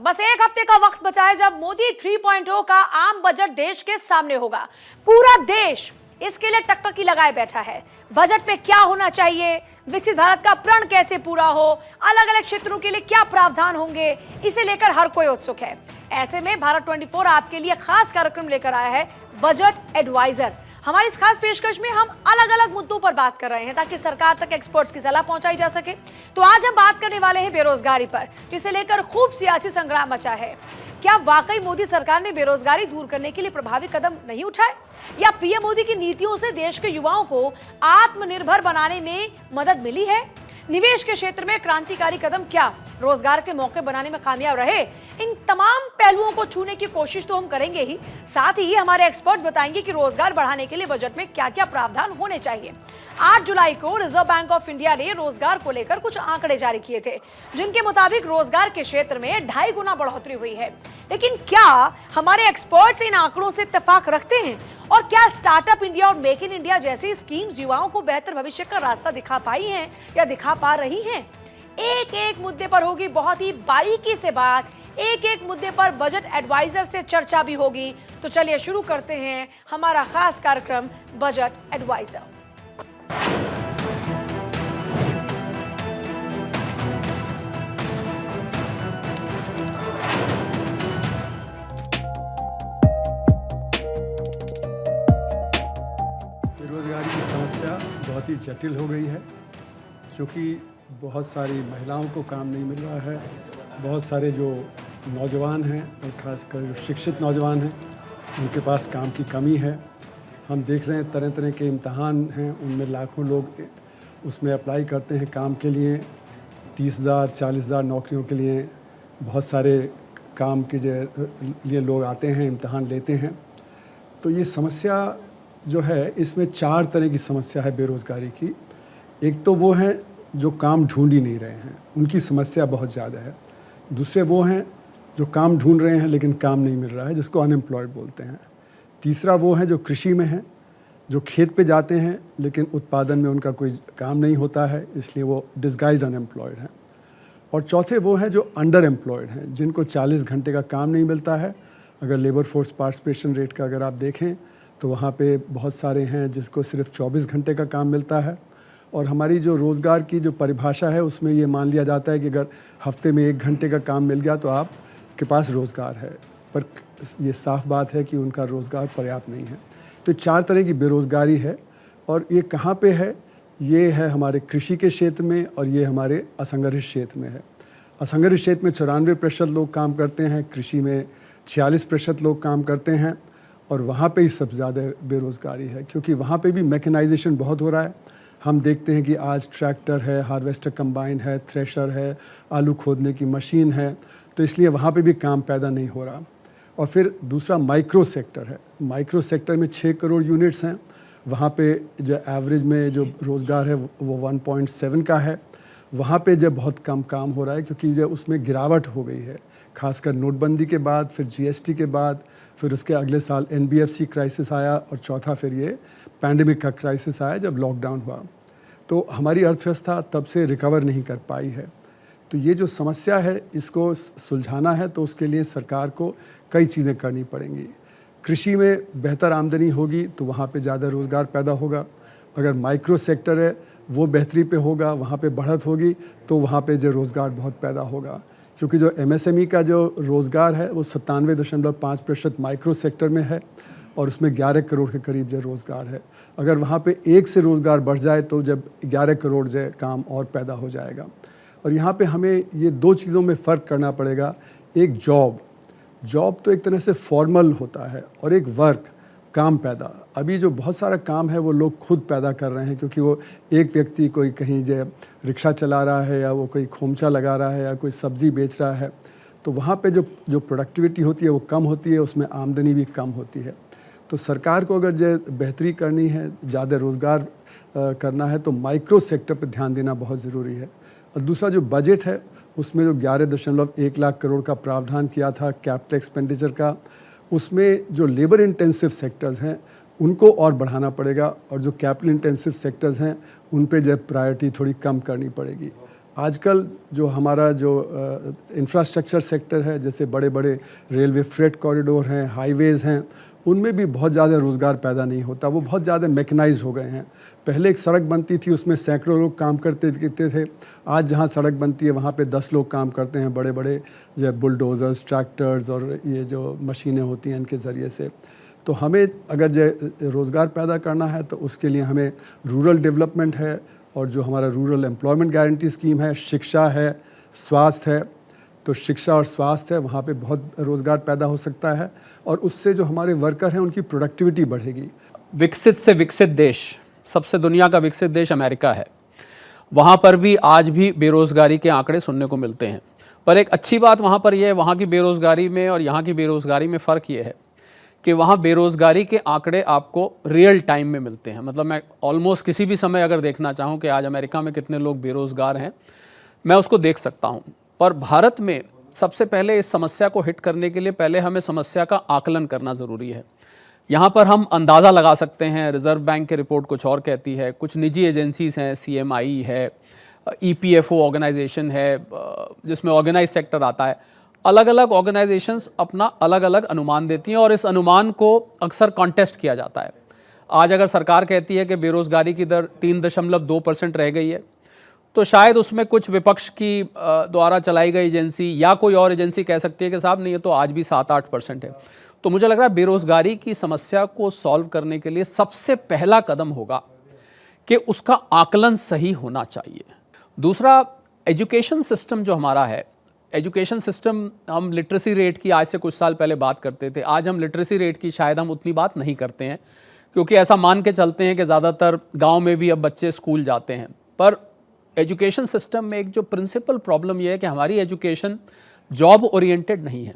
बस एक हफ्ते का वक्त बचा है जब मोदी 3.0 का आम बजट देश के सामने होगा। पूरा देश इसके लिए टकटकी लगाए बैठा है। बजट में क्या होना चाहिए, विकसित भारत का प्रण कैसे पूरा हो, अलग अलग क्षेत्रों के लिए क्या प्रावधान होंगे, इसे लेकर हर कोई उत्सुक है। ऐसे में भारत 24 आपके लिए खास कार्यक्रम लेकर आया है, बजट एडवाइजर। हमारी इस खास पेशकश में हम अलग अलग मुद्दों पर बात कर रहे हैं ताकि सरकार तक एक्सपर्ट्स की सलाह पहुंचाई जा सके। तो आज हम बात करने वाले हैं बेरोजगारी पर, जिसे लेकर खूब सियासी संग्राम मचा है। क्या वाकई मोदी सरकार ने बेरोजगारी दूर करने के लिए प्रभावी कदम नहीं उठाए, या पीएम मोदी की नीतियों से देश के युवाओं को आत्मनिर्भर बनाने में मदद मिली है? निवेश के क्षेत्र में क्रांतिकारी कदम क्या रोजगार के मौके बनाने में कामयाब रहे? इन तमाम पहलुओं को छूने की कोशिश तो हम करेंगे ही, साथ ही हमारे एक्सपर्ट्स बताएंगे कि रोजगार बढ़ाने के लिए बजट में क्या क्या प्रावधान होने चाहिए। 8 जुलाई को रिजर्व बैंक ऑफ इंडिया ने रोजगार को लेकर कुछ आंकड़े जारी किए थे, जिनके मुताबिक रोजगार के क्षेत्र में 2.5 गुना बढ़ोतरी हुई है। लेकिन क्या हमारे एक्सपर्ट्स इन आंकड़ों से इत्तेफाक रखते हैं? और क्या स्टार्टअप इंडिया और मेक इन इंडिया जैसी स्कीम्स युवाओं को बेहतर भविष्य का रास्ता दिखा पाई हैं या दिखा पा रही हैं? एक एक मुद्दे पर होगी बहुत ही बारीकी से बात, एक एक मुद्दे पर बजट एडवाइजर से चर्चा भी होगी। तो चलिए शुरू करते हैं हमारा खास कार्यक्रम बजट एडवाइजर। बेरोजगारी की समस्या बहुत ही जटिल हो गई है, क्योंकि बहुत सारी महिलाओं को काम नहीं मिल रहा है। बहुत सारे जो नौजवान हैं और ख़ासकर जो शिक्षित नौजवान हैं, उनके पास काम की कमी है। हम देख रहे हैं तरह तरह के इम्तहान हैं, उनमें लाखों लोग उसमें अप्लाई करते हैं काम के लिए। 30,000 40,000 नौकरियों के लिए बहुत सारे काम के लिए लोग आते हैं, इम्तहान लेते हैं। तो ये समस्या जो है, इसमें 4 तरह की समस्या है बेरोज़गारी की। एक तो वो है जो काम ढूंढ ही नहीं रहे हैं, उनकी समस्या बहुत ज़्यादा है। दूसरे वो हैं जो काम ढूंढ रहे हैं लेकिन काम नहीं मिल रहा है, जिसको अनएम्प्लॉयड बोलते हैं। तीसरा वो है जो कृषि में है, जो खेत पे जाते हैं लेकिन उत्पादन में उनका कोई काम नहीं होता है, इसलिए वो डिस्गाइज्ड अनएम्प्लॉयड हैं। और चौथे वो हैं जो अंडर एम्प्लॉयड हैं, जिनको 40 घंटे का काम नहीं मिलता है। अगर लेबर फोर्स पार्टिसिपेशन रेट का अगर आप देखें तो वहाँ पे बहुत सारे हैं जिसको सिर्फ 24 घंटे का काम मिलता है। और हमारी जो रोज़गार की जो परिभाषा है, उसमें ये मान लिया जाता है कि अगर हफ्ते में 1 घंटे का काम मिल गया तो आपके पास रोज़गार है, पर ये साफ बात है कि उनका रोज़गार पर्याप्त नहीं है। तो 4 तरह की बेरोज़गारी है। और ये कहाँ पे है? ये है हमारे कृषि के क्षेत्र में, और ये हमारे असंगठित क्षेत्र में है। असंगठित क्षेत्र में 94% लोग काम करते हैं, कृषि में 46% लोग काम करते हैं, और वहाँ पे ही सबसे ज़्यादा बेरोज़गारी है, क्योंकि वहाँ पे भी मैकेनाइजेशन बहुत हो रहा है। हम देखते हैं कि आज ट्रैक्टर है, हार्वेस्टर कंबाइन है, थ्रेशर है, आलू खोदने की मशीन है, तो इसलिए वहाँ पे भी काम पैदा नहीं हो रहा। और फिर दूसरा माइक्रो सेक्टर है। माइक्रो सेक्टर में 6 करोड़ यूनिट्स हैं, वहाँ पे जो एवरेज में जो रोज़गार है वो 1.7 का है। वहाँ पे जो बहुत कम काम हो रहा है, क्योंकि जो उसमें गिरावट हो गई है, खासकर नोटबंदी के बाद, फिर जीएसटी के बाद, फिर उसके अगले साल एनबीएफसी क्राइसिस आया, और चौथा फिर ये पैंडेमिक का क्राइसिस आया जब लॉकडाउन हुआ। तो हमारी अर्थव्यवस्था तब से रिकवर नहीं कर पाई है। तो ये जो समस्या है, इसको सुलझाना है तो उसके लिए सरकार को कई चीज़ें करनी पड़ेंगी। कृषि में बेहतर आमदनी होगी तो वहाँ पे ज़्यादा रोज़गार पैदा होगा। अगर माइक्रो सेक्टर है वो बेहतरी पे होगा, वहाँ पे बढ़त होगी, तो वहाँ पे जो रोज़गार बहुत पैदा होगा। क्योंकि जो एमएसएमई का जो रोज़गार है वो 97.5% माइक्रो सेक्टर में है, और उसमें 11 करोड़ के करीब जो रोज़गार है। अगर वहाँ पे 1 से रोज़गार बढ़ जाए तो जब 11 करोड़ जो काम और पैदा हो जाएगा। और यहाँ पे हमें ये 2 चीज़ों में फ़र्क करना पड़ेगा। एक जॉब तो एक तरह से फॉर्मल होता है, और एक वर्क, काम पैदा। अभी जो बहुत सारा काम है वो लोग खुद पैदा कर रहे हैं, क्योंकि वो एक व्यक्ति कोई कहीं जो रिक्शा चला रहा है, या वो कोई खोमचा लगा रहा है, या कोई सब्ज़ी बेच रहा है, तो वहाँ पे जो प्रोडक्टिविटी होती है वो कम होती है, उसमें आमदनी भी कम होती है। तो सरकार को अगर जो बेहतरी करनी है, ज़्यादा रोज़गार करना है, तो माइक्रो सेक्टर पर ध्यान देना बहुत ज़रूरी है। और दूसरा जो बजट है, उसमें जो 11.1 लाख करोड़ का प्रावधान किया था कैपिटल एक्सपेंडिचर का, उसमें जो लेबर इंटेंसिव सेक्टर्स हैं उनको और बढ़ाना पड़ेगा, और जो कैपिटल इंटेंसिव सेक्टर्स हैं उन पे जो प्रायोरिटी थोड़ी कम करनी पड़ेगी। आजकल जो हमारा जो इंफ्रास्ट्रक्चर सेक्टर है, जैसे बड़े बड़े रेलवे फ्रेट कॉरिडोर हैं, हाईवेज़ हैं, उनमें भी बहुत ज़्यादा रोज़गार पैदा नहीं होता। वो बहुत ज़्यादा मैकेनाइज हो गए हैं। पहले एक सड़क बनती थी, उसमें सैकड़ों लोग काम करते थे। आज जहाँ सड़क बनती है वहाँ पे 10 लोग काम करते हैं, बड़े बड़े जो बुलडोज़र्स, ट्रैक्टर्स और ये जो मशीनें होती हैं इनके ज़रिए से। तो हमें अगर जो रोज़गार पैदा करना है तो उसके लिए हमें रूरल डेवलपमेंट है, और जो हमारा रूरल एम्प्लॉयमेंट गारंटी स्कीम है, शिक्षा है, स्वास्थ्य है। तो शिक्षा और स्वास्थ्य है, वहाँ पे बहुत रोज़गार पैदा हो सकता है, और उससे जो हमारे वर्कर हैं उनकी प्रोडक्टिविटी बढ़ेगी। विकसित से विकसित देश, सबसे दुनिया का विकसित देश अमेरिका है। वहाँ पर भी आज भी बेरोज़गारी के आंकड़े सुनने को मिलते हैं। पर एक अच्छी बात वहाँ पर यह है, वहाँ की बेरोज़गारी में और यहाँ की बेरोज़गारी में फ़र्क ये है कि वहाँ बेरोज़गारी के आंकड़े आपको रियल टाइम में मिलते हैं। मतलब मैं ऑलमोस्ट किसी भी समय अगर देखना चाहूँ कि आज अमेरिका में कितने लोग बेरोज़गार हैं, मैं उसको देख सकता हूँ। पर भारत में सबसे पहले इस समस्या को हिट करने के लिए पहले हमें समस्या का आकलन करना ज़रूरी है। यहाँ पर हम अंदाज़ा लगा सकते हैं, रिज़र्व बैंक की रिपोर्ट कुछ और कहती है, कुछ निजी एजेंसीज़ हैं, CMI है, EPFO ऑर्गेनाइजेशन है जिसमें ऑर्गेनाइज सेक्टर आता है। अलग अलग ऑर्गेनाइजेशंस अपना अलग अलग अनुमान देती हैं और इस अनुमान को अक्सर कॉन्टेस्ट किया जाता है। आज अगर सरकार कहती है कि बेरोज़गारी की दर 3.2% रह गई है, तो शायद उसमें कुछ विपक्ष की द्वारा चलाई गई एजेंसी या कोई और एजेंसी कह सकती है कि साहब नहीं, ये तो आज भी 7-8% है। तो मुझे लग रहा है बेरोज़गारी की समस्या को सॉल्व करने के लिए सबसे पहला कदम होगा कि उसका आकलन सही होना चाहिए। दूसरा, एजुकेशन सिस्टम जो हमारा है, एजुकेशन सिस्टम, हम लिटरेसी रेट की आज से कुछ साल पहले बात करते थे, आज हम लिटरेसी रेट की शायद हम उतनी बात नहीं करते हैं, क्योंकि ऐसा मान के चलते हैं कि ज़्यादातर गांव में भी अब बच्चे स्कूल जाते हैं। पर एजुकेशन सिस्टम में एक जो प्रिंसिपल प्रॉब्लम यह है कि हमारी एजुकेशन जॉब ओरिएंटेड नहीं है।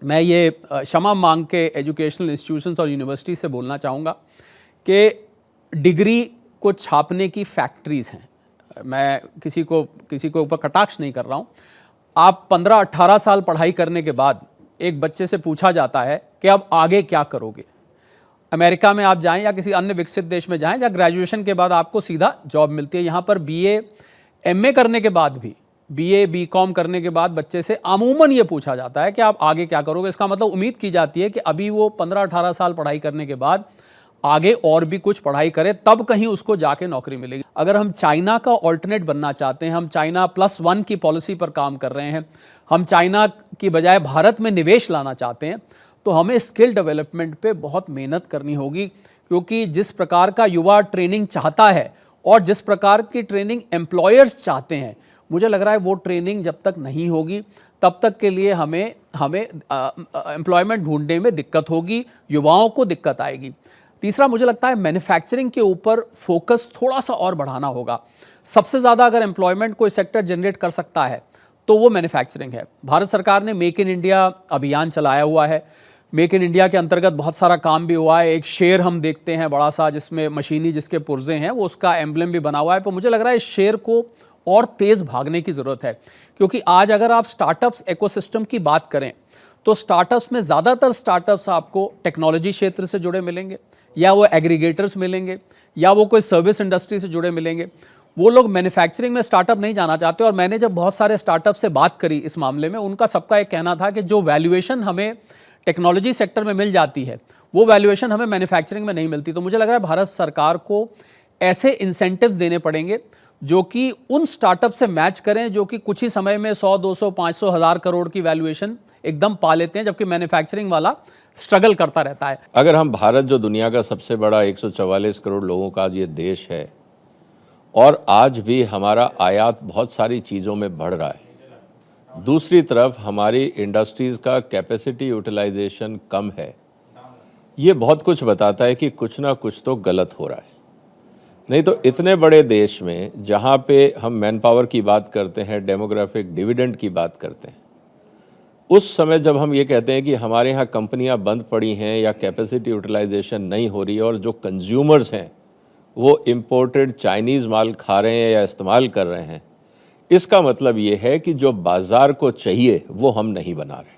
मैं ये क्षमा मांग के एजुकेशनल इंस्टीट्यूशंस और यूनिवर्सिटी से बोलना चाहूँगा कि डिग्री को छापने की फैक्ट्रीज़ हैं। मैं किसी को ऊपर कटाक्ष नहीं कर रहा हूँ। आप 15-18 साल पढ़ाई करने के बाद एक बच्चे से पूछा जाता है कि अब आगे क्या करोगे। अमेरिका में आप जाएं या किसी अन्य विकसित देश में जाएं, या ग्रेजुएशन के बाद आपको सीधा जॉब मिलती है। यहाँ पर BA MA करने के बाद भी, BA BCom करने के बाद बच्चे से अमूमन ये पूछा जाता है कि आप आगे क्या करोगे। इसका मतलब उम्मीद की जाती है कि अभी वो 15-18 साल पढ़ाई करने के बाद आगे और भी कुछ पढ़ाई करे, तब कहीं उसको जाके नौकरी मिलेगी। अगर हम चाइना का ऑल्टरनेट बनना चाहते हैं, हम चाइना +1 की पॉलिसी पर काम कर रहे हैं, हम चाइना की बजाय भारत में निवेश लाना चाहते हैं, तो हमें स्किल डेवलपमेंट पे बहुत मेहनत करनी होगी। क्योंकि जिस प्रकार का युवा ट्रेनिंग चाहता है और जिस प्रकार की ट्रेनिंग एम्प्लॉयर्स चाहते हैं, मुझे लग रहा है वो ट्रेनिंग जब तक नहीं होगी तब तक के लिए हमें एम्प्लॉयमेंट ढूंढने में दिक्कत होगी, युवाओं को दिक्कत आएगी। तीसरा, मुझे लगता है मैन्युफैक्चरिंग के ऊपर फोकस थोड़ा सा और बढ़ाना होगा। सबसे ज़्यादा अगर एम्प्लॉयमेंट कोई सेक्टर जनरेट कर सकता है तो वो मैन्युफैक्चरिंग है। भारत सरकार ने मेक इन इंडिया अभियान चलाया हुआ है। मेक इन इंडिया के अंतर्गत बहुत सारा काम भी हुआ है। एक शेर हम देखते हैं बड़ा सा, जिसमें मशीनी जिसके पुर्जे हैं, वो उसका एम्ब्लेम भी बना हुआ है। पर मुझे लग रहा है इस शेर को और तेज़ भागने की ज़रूरत है, क्योंकि आज अगर आप स्टार्टअप्स इकोसिस्टम की बात करें तो स्टार्टअप्स में ज़्यादातर स्टार्टअप्स आपको टेक्नोलॉजी क्षेत्र से जुड़े मिलेंगे, या वो एग्रीगेटर्स मिलेंगे, या वो कोई सर्विस इंडस्ट्री से जुड़े मिलेंगे। वो लोग मैन्युफैक्चरिंग में स्टार्टअप नहीं जाना चाहते। और मैंने जब बहुत सारे स्टार्टअप से बात करी इस मामले में, उनका सबका एक कहना था कि जो वैल्यूएशन हमें टेक्नोलॉजी सेक्टर में मिल जाती है, वो वैल्यूएशन हमें मैन्युफैक्चरिंग में नहीं मिलती। तो मुझे लग रहा है भारत सरकार को ऐसे इंसेंटिव्स देने पड़ेंगे जो कि उन स्टार्टअप से मैच करें जो कि कुछ ही समय में 100, 200, 500, 1000 करोड़ की वैल्यूएशन एकदम पा लेते हैं, जबकि मैन्युफैक्चरिंग वाला स्ट्रगल करता रहता है। अगर हम भारत, जो दुनिया का सबसे बड़ा 144 करोड़ लोगों का ये देश है, और आज भी हमारा आयात बहुत सारी चीज़ों में बढ़ रहा है, दूसरी तरफ हमारी इंडस्ट्रीज़ का कैपेसिटी यूटिलाइजेशन कम है, ये बहुत कुछ बताता है कि कुछ ना कुछ तो गलत हो रहा है। नहीं तो इतने बड़े देश में जहाँ पे हम मैन पावर की बात करते हैं, डेमोग्राफिक डिविडेंड की बात करते हैं, उस समय जब हम ये कहते हैं कि हमारे यहाँ कंपनियाँ बंद पड़ी हैं या कैपेसिटी यूटिलाइजेशन नहीं हो रही, और जो कंज्यूमर्स हैं वो इम्पोर्टेड चाइनीज़ माल खा रहे हैं या इस्तेमाल कर रहे हैं, इसका मतलब ये है कि जो बाज़ार को चाहिए वो हम नहीं बना रहे,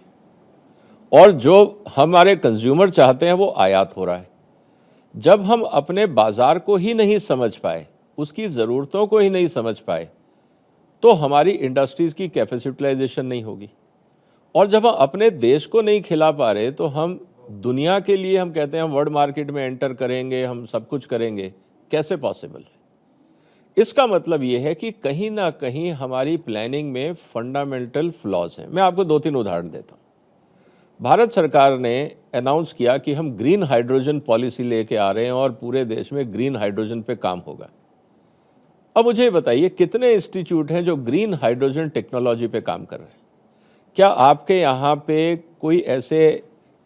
और जो हमारे कंज्यूमर चाहते हैं वो आयात हो रहा है। जब हम अपने बाज़ार को ही नहीं समझ पाए, उसकी ज़रूरतों को ही नहीं समझ पाए, तो हमारी इंडस्ट्रीज़ की कैपेसिटलाइजेशन नहीं होगी। और जब हम अपने देश को नहीं खिला पा रहे तो हम दुनिया के लिए हम कहते हैं हम वर्ल्ड मार्केट में एंटर करेंगे, हम सब कुछ करेंगे, कैसे पॉसिबल है? इसका मतलब ये है कि कहीं ना कहीं हमारी प्लानिंग में फंडामेंटल फ्लॉज हैं। मैं आपको 2-3 उदाहरण देता हूँ। भारत सरकार ने अनाउंस किया कि हम ग्रीन हाइड्रोजन पॉलिसी लेके आ रहे हैं और पूरे देश में ग्रीन हाइड्रोजन पे काम होगा। अब मुझे बताइए कितने इंस्टीट्यूट हैं जो ग्रीन हाइड्रोजन टेक्नोलॉजी पे काम कर रहे हैं? क्या आपके यहाँ पे कोई ऐसे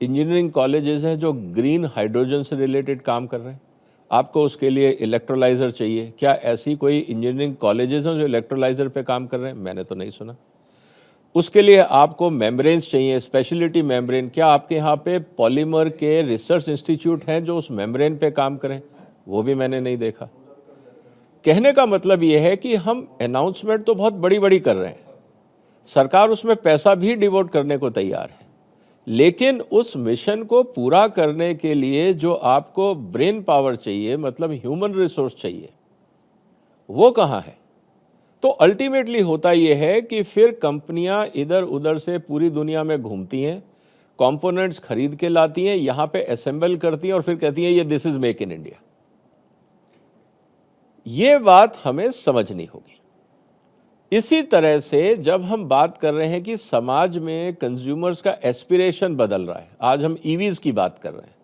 इंजीनियरिंग कॉलेजेस हैं जो ग्रीन हाइड्रोजन से रिलेटेड काम कर रहे हैं? आपको उसके लिए इलेक्ट्रोलाइज़र चाहिए, क्या ऐसी कोई इंजीनियरिंग कॉलेजेस हैं जो इलेक्ट्रोलाइज़र पे काम कर रहे हैं? मैंने तो नहीं सुना। उसके लिए आपको मेम्ब्रेन्स चाहिए, स्पेशलिटी मेम्ब्रेन, क्या आपके यहाँ पे पॉलीमर के रिसर्च इंस्टीट्यूट हैं जो उस मेम्ब्रेन पे काम करें? वो भी मैंने नहीं देखा। कहने का मतलब ये है कि हम अनाउंसमेंट तो बहुत बड़ी बड़ी कर रहे हैं, सरकार उसमें पैसा भी डिवोट करने को तैयार है, लेकिन उस मिशन को पूरा करने के लिए जो आपको ब्रेन पावर चाहिए, मतलब ह्यूमन रिसोर्स चाहिए, वो कहाँ है? तो अल्टीमेटली होता ये है कि फिर कंपनियां इधर उधर से पूरी दुनिया में घूमती हैं, कंपोनेंट्स खरीद के लाती हैं, यहाँ पे असेंबल करती हैं और फिर कहती हैं ये this is make in India. ये बात हमें समझनी होगी। इसी तरह से जब हम बात कर रहे हैं कि समाज में कंज्यूमर्स का एस्पिरेशन बदल रहा है, आज हम ईवीज की बात कर रहे हैं,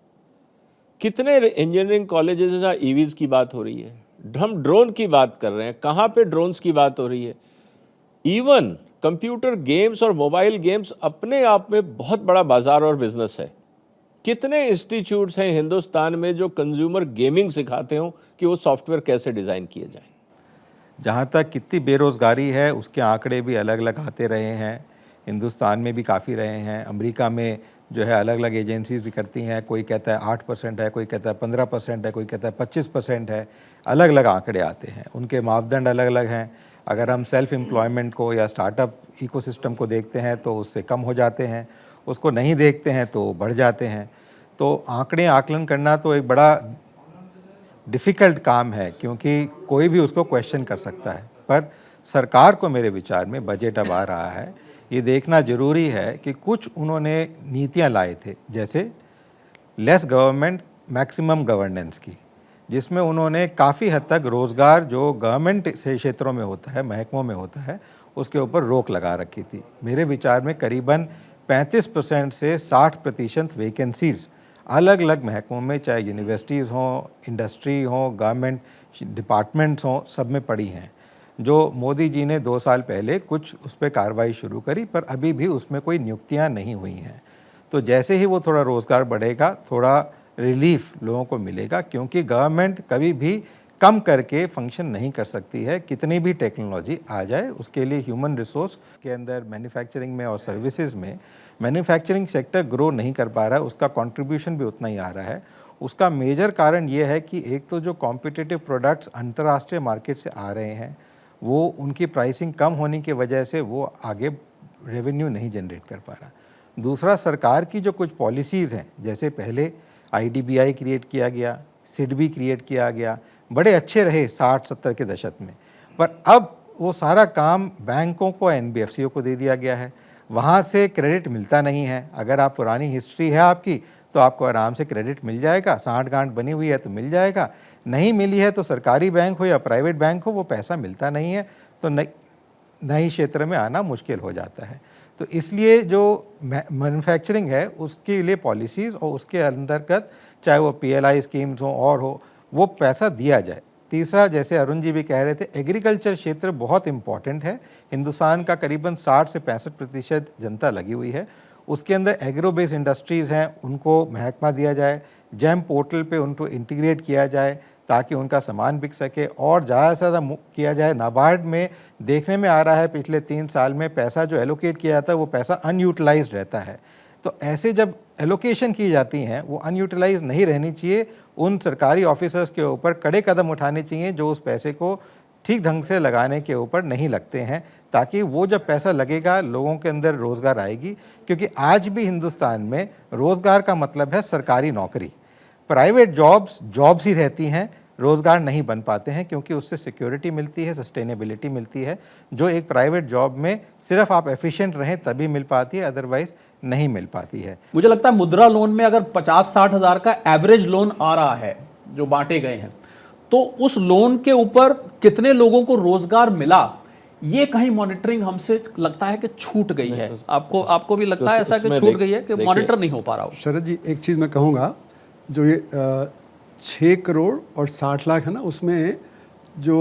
कितने इंजीनियरिंग कॉलेजेस हैं जहाँ ईवीज की बात हो रही है, हम ड्रोन की बात कर रहे हैं, कहाँ पे ड्रोन्स की बात हो रही है। इवन कंप्यूटर गेम्स और मोबाइल गेम्स अपने आप में बहुत बड़ा बाजार और बिजनेस है। कितने इंस्टीट्यूट्स हैं हिंदुस्तान में जो कंज्यूमर गेमिंग सिखाते हो कि वो सॉफ्टवेयर कैसे डिज़ाइन किए जाए। जहाँ तक कितनी बेरोज़गारी है उसके आंकड़े भी अलग अलग आते रहे हैं, हिंदुस्तान में भी काफ़ी रहे हैं, अमेरिका में जो है अलग अलग एजेंसीज भी करती हैं, कोई कहता है 8% है, कोई कहता है 15% है, कोई कहता है 25% है, अलग अलग आंकड़े आते हैं, उनके मापदंड अलग अलग हैं। अगर हम सेल्फ एम्प्लॉयमेंट को या स्टार्टअप इकोसिस्टम को देखते हैं तो उससे कम हो जाते हैं, उसको नहीं देखते हैं तो बढ़ जाते हैं। तो आंकड़े आकलन करना तो एक बड़ा डिफ़िकल्ट काम है, क्योंकि कोई भी उसको क्वेश्चन कर सकता है। पर सरकार को मेरे विचार में बजट अब आ रहा है, ये देखना ज़रूरी है कि कुछ उन्होंने नीतियां लाए थे, जैसे लेस गवर्नमेंट मैक्सिमम गवर्नेंस की, जिसमें उन्होंने काफ़ी हद तक रोज़गार जो गवर्नमेंट से क्षेत्रों में होता है, महकमों में होता है, उसके ऊपर रोक लगा रखी थी। मेरे विचार में करीबन 35% से 60% वैकेंसीज़ अलग अलग महकमों में, चाहे यूनिवर्सिटीज़ हों, इंडस्ट्री हों, गवर्नमेंट डिपार्टमेंट्स हों, सब में पड़ी हैं, जो मोदी जी ने 2 साल पहले कुछ उस पर कार्रवाई शुरू करी, पर अभी भी उसमें कोई नियुक्तियां नहीं हुई हैं। तो जैसे ही वो थोड़ा रोज़गार बढ़ेगा, थोड़ा रिलीफ लोगों को मिलेगा, क्योंकि गवर्नमेंट कभी भी कम करके फंक्शन नहीं कर सकती है, कितनी भी टेक्नोलॉजी आ जाए। उसके लिए ह्यूमन रिसोर्स के अंदर मैन्युफैक्चरिंग में और सर्विसेज में मैन्युफैक्चरिंग सेक्टर ग्रो नहीं कर पा रहा है, उसका कंट्रीब्यूशन भी उतना ही आ रहा है। उसका मेजर कारण ये है कि एक तो जो कॉम्पिटिटिव प्रोडक्ट्स अंतर्राष्ट्रीय मार्केट से आ रहे हैं, वो उनकी प्राइसिंग कम होने की वजह से वो आगे रेवेन्यू नहीं जनरेट कर पा रहा। दूसरा, सरकार की जो कुछ पॉलिसीज़ हैं, जैसे पहले IDBI क्रिएट किया गया, SIDBI क्रिएट किया गया, बड़े अच्छे रहे 60-70 के दशक में, पर अब वो सारा काम बैंकों को, NBFCओं को दे दिया गया है, वहाँ से क्रेडिट मिलता नहीं है। अगर आप पुरानी हिस्ट्री है आपकी तो आपको आराम से क्रेडिट मिल जाएगा, सांठ-गांठ बनी हुई है तो मिल जाएगा, नहीं मिली है तो सरकारी बैंक हो या प्राइवेट बैंक हो, वो पैसा मिलता नहीं है, तो नई क्षेत्र में आना मुश्किल हो जाता है। तो इसलिए जो मैन्युफैक्चरिंग है उसके लिए पॉलिसीज़ और उसके अंतर्गत चाहे वो PLI स्कीम्स हो और हो, वो पैसा दिया जाए। तीसरा, जैसे अरुण जी भी कह रहे थे, एग्रीकल्चर क्षेत्र बहुत इम्पॉर्टेंट है। हिंदुस्तान का करीबन 60 से 65% जनता लगी हुई है, उसके अंदर एग्रो बेस इंडस्ट्रीज़ हैं, उनको महकमा दिया जाए, जेम पोर्टल पे उनको इंटीग्रेट किया जाए ताकि उनका सामान बिक सके, और ज़्यादा से ज़्यादा किया जाए। नाबार्ड में देखने में आ रहा है पिछले 3 साल में पैसा जो एलोकेट किया जाता है वो पैसा अनयूटिलाइज्ड रहता है। तो ऐसे जब एलोकेशन की जाती हैं वो अनयूटिलाइज नहीं रहनी चाहिए। उन सरकारी ऑफिसर्स के ऊपर कड़े कदम उठाने चाहिए जो उस पैसे को ठीक ढंग से लगाने के ऊपर नहीं लगते हैं, ताकि वो जब पैसा लगेगा लोगों के अंदर रोज़गार आएगी। क्योंकि आज भी हिंदुस्तान में रोज़गार का मतलब है सरकारी नौकरी, प्राइवेट जॉब्स ही रहती हैं, रोज़गार नहीं बन पाते हैं, क्योंकि उससे सिक्योरिटी मिलती है, सस्टेनेबिलिटी मिलती है, जो एक प्राइवेट जॉब में सिर्फ आप एफिशिएंट रहें तभी मिल पाती है, अदरवाइज नहीं मिल पाती है। मुझे लगता है मुद्रा लोन में अगर 50-60 हज़ार का एवरेज लोन आ रहा है जो बांटे गए हैं, तो उस लोन के ऊपर कितने लोगों को रोजगार मिला, ये कहीं मॉनिटरिंग हमसे लगता है कि छूट गई है। आपको भी लगता है ऐसा कि छूट गई है कि मॉनिटर नहीं हो पा रहा हो? शरद जी, एक चीज़ मैं कहूँगा, जो ये 6 करोड़ और 60 लाख है ना, उसमें जो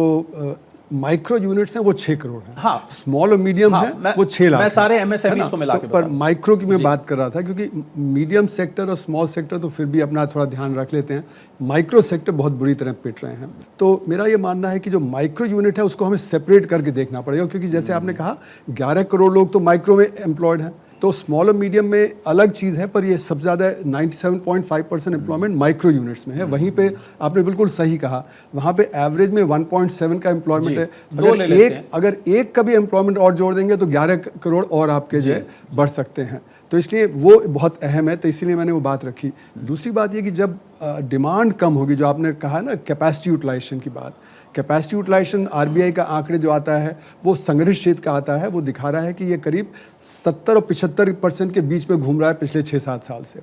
माइक्रो यूनिट्स हैं वो 6 करोड़ हैं। हाँ, स्मॉल और मीडियम है वो 6 लाख। मैं सारे है MSMEs ना? को मिला के पर माइक्रो की मैं बात कर रहा था, क्योंकि मीडियम सेक्टर और स्मॉल सेक्टर तो फिर भी अपना थोड़ा ध्यान रख लेते हैं, माइक्रो सेक्टर बहुत बुरी तरह पिट रहे हैं। तो मेरा ये मानना है कि जो माइक्रो यूनिट है उसको हमें सेपरेट करके देखना पड़ेगा, क्योंकि जैसे आपने कहा 11 करोड़ लोग तो माइक्रो में एम्प्लॉयड हैं, तो स्मॉल और मीडियम में अलग चीज़ है, पर ये सबसे ज़्यादा 97.5% एम्प्लॉयमेंट माइक्रो यूनिट्स में है। वहीं पे आपने बिल्कुल सही कहा, वहाँ पे एवरेज में 1.7 का एम्प्लॉयमेंट है। अगर एक का भी एम्प्लॉयमेंट और जोड़ देंगे तो 11 करोड़ और आपके जो है बढ़ सकते हैं। तो इसलिए वो बहुत अहम है, तो इसलिए मैंने वो बात रखी। दूसरी बात ये कि जब डिमांड कम होगी, जो आपने कहा ना कैपेसिटी यूटिलाइजेशन की बात, कैपेसिटी यूटिलाइजेशन आरबीआई का आंकड़े जो आता है वो संग्रहित क्षेत्र का आता है, वो दिखा रहा है कि ये करीब 70 और 75% के बीच में घूम रहा है पिछले 6-7 साल से।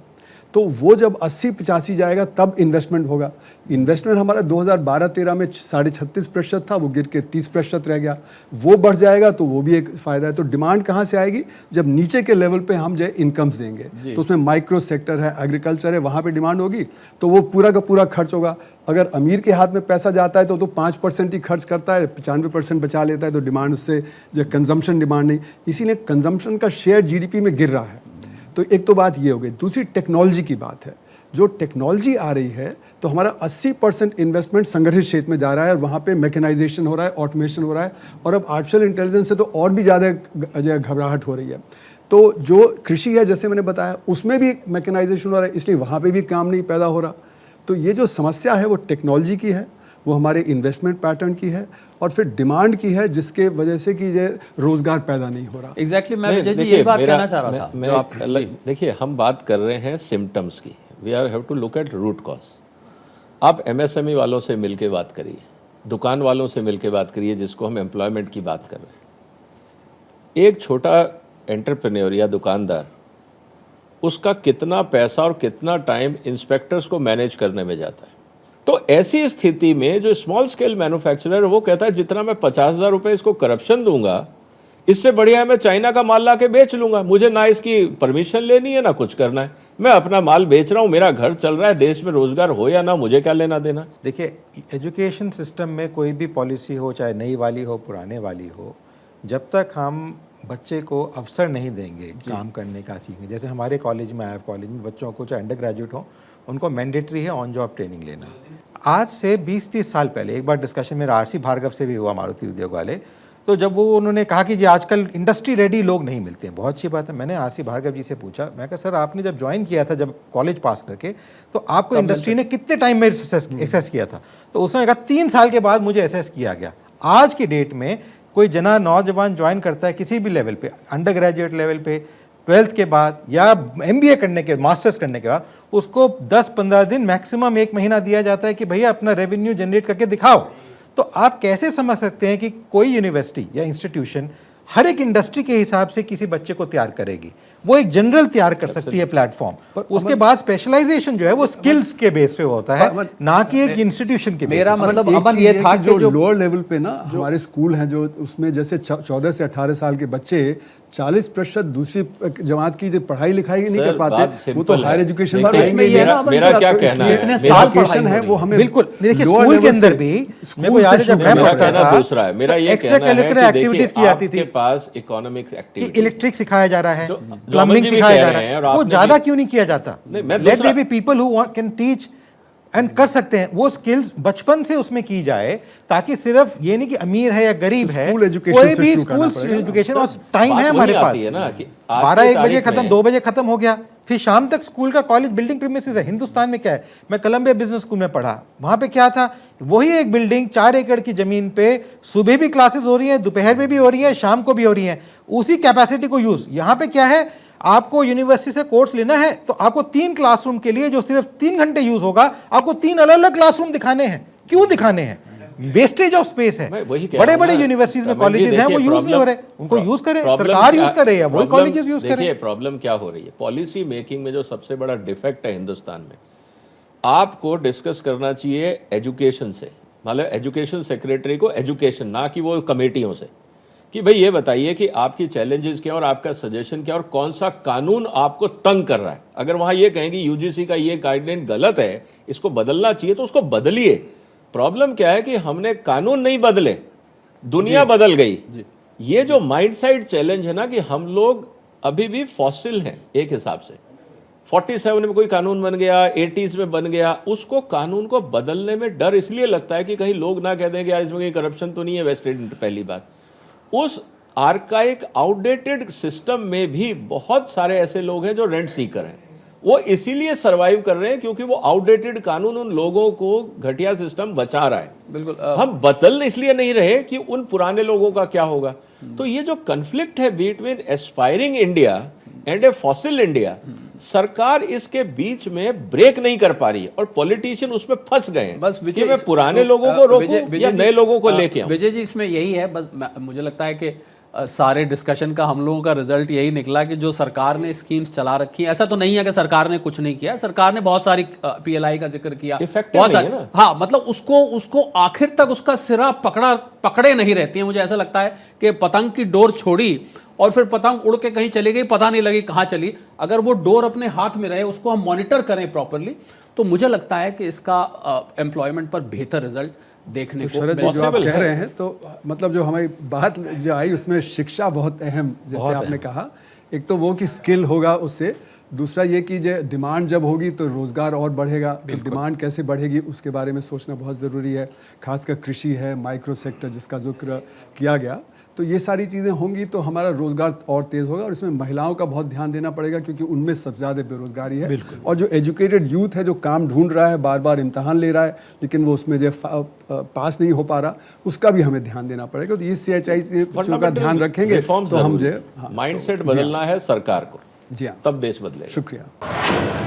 तो वो जब 80-85 जाएगा तब इन्वेस्टमेंट होगा। इन्वेस्टमेंट हमारा 2012-13 में 36.5% था, वो गिर के 30% रह गया। वो बढ़ जाएगा तो वो भी एक फ़ायदा है। तो डिमांड कहाँ से आएगी? जब नीचे के लेवल पे हम जो है इनकम्स देंगे, तो उसमें माइक्रो सेक्टर है, एग्रीकल्चर है, वहाँ पे डिमांड होगी तो वो पूरा का पूरा खर्च होगा। अगर अमीर के हाथ में पैसा जाता है तो 5% ही खर्च करता है, 95% बचा लेता है, तो डिमांड उससे जो कंजम्पशन डिमांड नहीं, इसीलिए कंजम्पशन का शेयर जीडीपी में गिर रहा है। तो एक तो बात ये हो गई। दूसरी टेक्नोलॉजी की बात है, जो टेक्नोलॉजी आ रही है तो हमारा 80% इन्वेस्टमेंट संगठित क्षेत्र में जा रहा है, और वहाँ पे मैकेनाइजेशन हो रहा है, ऑटोमेशन हो रहा है, और अब आर्टिफिशियल इंटेलिजेंस से तो और भी ज़्यादा घबराहट हो रही है। तो जो कृषि है, जैसे मैंने बताया, उसमें भी मैकेनाइजेशन हो रहा है, इसलिए वहाँ पे भी काम नहीं पैदा हो रहा। तो ये जो समस्या है वो टेक्नोलॉजी की है, वो हमारे इन्वेस्टमेंट पैटर्न की है, और फिर डिमांड की है, जिसके वजह से कि ये रोजगार पैदा नहीं हो रहा। एग्जैक्टली मैं विजय जी यही बात कहना चाह रहा था। देखिए, हम बात कर रहे हैं सिम्टम्स की, we are have to look at root cause. आप MSME वालों से मिलके बात करिए, दुकान वालों से मिलके बात करिए, जिसको हम एम्प्लॉयमेंट की बात कर रहे हैं। एक छोटा एंटरप्रेन्योर या दुकानदार, उसका कितना पैसा और कितना टाइम इंस्पेक्टर्स को मैनेज करने में जाता है। तो ऐसी स्थिति में जो स्मॉल स्केल मैन्युफैक्चरर, वो कहता है जितना मैं 50,000 रुपये इसको करप्शन दूंगा, इससे बढ़िया है मैं चाइना का माल ला के बेच लूंगा, मुझे ना इसकी परमिशन लेनी है ना कुछ करना है, मैं अपना माल बेच रहा हूँ, मेरा घर चल रहा है, देश में रोजगार हो या ना, मुझे क्या लेना देना। देखिए, एजुकेशन सिस्टम में कोई भी पॉलिसी हो, चाहे नई वाली हो पुराने वाली हो, जब तक हम बच्चे को अवसर नहीं देंगे काम करने का, सीखने, जैसे हमारे कॉलेज में IIF कॉलेज में बच्चों को चाहे अंडर ग्रेजुएट हो, उनको मैंडेटरी है ऑन जॉब ट्रेनिंग लेना। आज से 20-30 साल पहले एक बार डिस्कशन मेरा RC भार्गव से भी हुआ, मारुति उद्योग वाले, तो जब वो उन्होंने कहा कि जी आजकल इंडस्ट्री रेडी लोग नहीं मिलते हैं, बहुत अच्छी बात है। मैंने RC भार्गव जी से पूछा, मैं कहा सर आपने जब ज्वाइन किया था, जब कॉलेज पास करके, तो आपको इंडस्ट्री ने कितने टाइम में एसेस किया था? तो उसने कहा 3 साल के बाद मुझे एसेस किया गया। आज की डेट में कोई नौजवान ज्वाइन करता है किसी भी लेवल पे, अंडर ग्रेजुएट लेवल पे, 12th के बाद या MBA करने के, मास्टर्स करने के बाद, उसको 10-15 दिन मैक्सिमम 1 महीना दिया जाता है कि भैया अपना रेवेन्यू जनरेट करके दिखाओ। तो आप कैसे समझ सकते हैं कि कोई यूनिवर्सिटी या इंस्टीट्यूशन हर एक इंडस्ट्री के हिसाब से किसी बच्चे को तैयार करेगी? वो एक जनरल तैयार कर सकती है प्लेटफॉर्म, उसके बाद स्पेशलाइजेशन जो है वो स्किल्स के बेस पे होता है, ना कि एक इंस्टीट्यूशन के बेस पे। मेरा मतलब अमन ये था कि जो लोअर लेवल पे ना हमारे स्कूल हैं, जो उसमें जैसे 14 से 18 साल के बच्चे 40% दूसरी जमात की जो पढ़ाई लिखाई नहीं कर पाते, वो तो हायर एजुकेशन मेरा क्या कहना है, एजुकेशन है वो हमें बिल्कुल। देखिए, स्कूल के अंदर भी मेरे को याद है जब मैं पढ़ता था, दूसरा है मेरा ये कहना है कि देखिए आपके पास इकोनॉमिक्स एक्टिविटीज, इलेक्ट्रिक सिखाया जा रहा है, प्लम्बिंग सिखाया जा रहा है, वो ज्यादा क्यों नहीं किया जाता? Let there be people who can teach and कर सकते हैं। वो स्किल्स बचपन से उसमें की जाए, ताकि सिर्फ ये नहीं कि अमीर है या गरीब है, कोई भी स्कूल एजुकेशन, और टाइम है हमारे पास, 12-1 बजे खत्म, 2 बजे खत्म हो गया, फिर शाम तक स्कूल का, कॉलेज बिल्डिंग प्रीमिसेस है। हिंदुस्तान में क्या है, मैं कोलंबिया बिजनेस स्कूल में पढ़ा, वहां पे क्या था, वही एक बिल्डिंग 4 एकड़ की जमीन पे सुबह भी क्लासेस हो रही है, दोपहर में भी हो रही है, शाम को भी हो रही है, उसी कैपेसिटी को यूज। यहाँ पे क्या है, आपको यूनिवर्सिटी से कोर्स लेना है तो आपको 3 क्लासरूम के लिए जो सिर्फ 3 घंटे यूज होगा, आपको 3 अलग अलग क्लासरूम दिखाने हैं। क्यों दिखाने हैं? वेस्टेज ऑफ स्पेस है। मैं वही कह बड़े रहा हूं बड़े ना, यूनिवर्सिटीज में रमन जी, कॉलेजेस हैं, वो देखिए, यूज नहीं हो रहे, उनको यूज करें, सरकार यूज करे या वही कॉलेजेस यूज करें। देखिए प्रॉब्लम क्या हो रही है, पॉलिसी मेकिंग में जो सबसे बड़ा डिफेक्ट है हिंदुस्तान में, आपको डिस्कस करना चाहिए एजुकेशन से, मतलब एजुकेशन सेक्रेटरी को एजुकेशन, ना कि वो कमेटियों से, कि भाई ये बताइए कि आपकी चैलेंजेस क्या और आपका सजेशन क्या और कौन सा कानून आपको तंग कर रहा है। अगर वहाँ ये कहें कि यूजीसी का ये गाइडलाइन गलत है, इसको बदलना चाहिए, तो उसको बदलिए। प्रॉब्लम क्या है कि हमने कानून नहीं बदले, दुनिया बदल गई। ये जो माइंड साइड चैलेंज है ना, कि हम लोग अभी भी फॉसिल हैं एक हिसाब से। 47 में कोई कानून बन गया, 80s में बन गया, उसको कानून को बदलने में डर इसलिए लगता है कि कहीं लोग ना कह दें कि यार इसमें कहीं करप्शन तो नहीं है वेस्टेड। पहली बात, उस आर्काइक आउटडेटेड सिस्टम में भी बहुत सारे ऐसे लोग हैं जो रेंट सीकर हैं। वो इसीलिए सरवाइव कर रहे हैं क्योंकि वो आउटडेटेड कानून उन लोगों को घटिया सिस्टम बचा रहा है। बिल्कुल हम बदल इसलिए नहीं रहे कि उन पुराने लोगों का क्या होगा। तो ये जो कन्फ्लिक्ट है between aspiring India and A fossil India, सरकार इसके बीच में ब्रेक नहीं कर पा रही है और पॉलिटिशियन उसमें फंस गए हैं। बस कि मैं पुराने लोगों को रोकूं या नए लोगों को लेके आऊं। विजय जी, इसमें यही है, बस मुझे लगता है कि सारे डिस्कशन का हम लोगों का रिजल्ट यही निकला कि जो सरकार ने स्कीम्स चला रखी है, ऐसा तो नहीं है कि सरकार ने कुछ नहीं किया, सरकार ने बहुत सारी पीएलआई का जिक्र किया, Effective बहुत नहीं सारी, है ना। हाँ, मतलब उसको आखिर तक उसका सिरा पकड़े नहीं रहती है। मुझे ऐसा लगता है कि पतंग की डोर छोड़ी और फिर पतंग उड़ के कहीं चली गई, पता नहीं लगी कहाँ चली। अगर वो डोर अपने हाथ में रहे, उसको हम मॉनिटर करें प्रॉपरली, तो मुझे लगता है कि इसका एम्प्लॉयमेंट पर बेहतर रिजल्ट देखने को शरद जी, जो आप possible कह है। रहे हैं, तो मतलब जो हमारी बात जो आई उसमें शिक्षा बहुत अहम, जैसे आपने कहा, एक तो वो कि स्किल होगा उससे, दूसरा ये कि जो डिमांड जब होगी तो रोज़गार और बढ़ेगा। तो डिमांड कैसे बढ़ेगी उसके बारे में सोचना बहुत ज़रूरी है। खासकर कृषि है, माइक्रो सेक्टर जिसका जिक्र किया गया, तो ये सारी चीज़ें होंगी तो हमारा रोज़गार और तेज़ होगा। और इसमें महिलाओं का बहुत ध्यान देना पड़ेगा क्योंकि उनमें सबसे ज़्यादा बेरोज़गारी है। और जो एजुकेटेड यूथ है, जो काम ढूंढ रहा है, बार बार इम्तहान ले रहा है, लेकिन वो उसमें जो पास नहीं हो पा रहा, उसका भी हमें ध्यान देना पड़ेगा। तो ये CHI से का ध्यान रखेंगे तो हम जो माइंडसेट बदलना है सरकार को, जी हाँ, तब देश बदलेगा। शुक्रिया।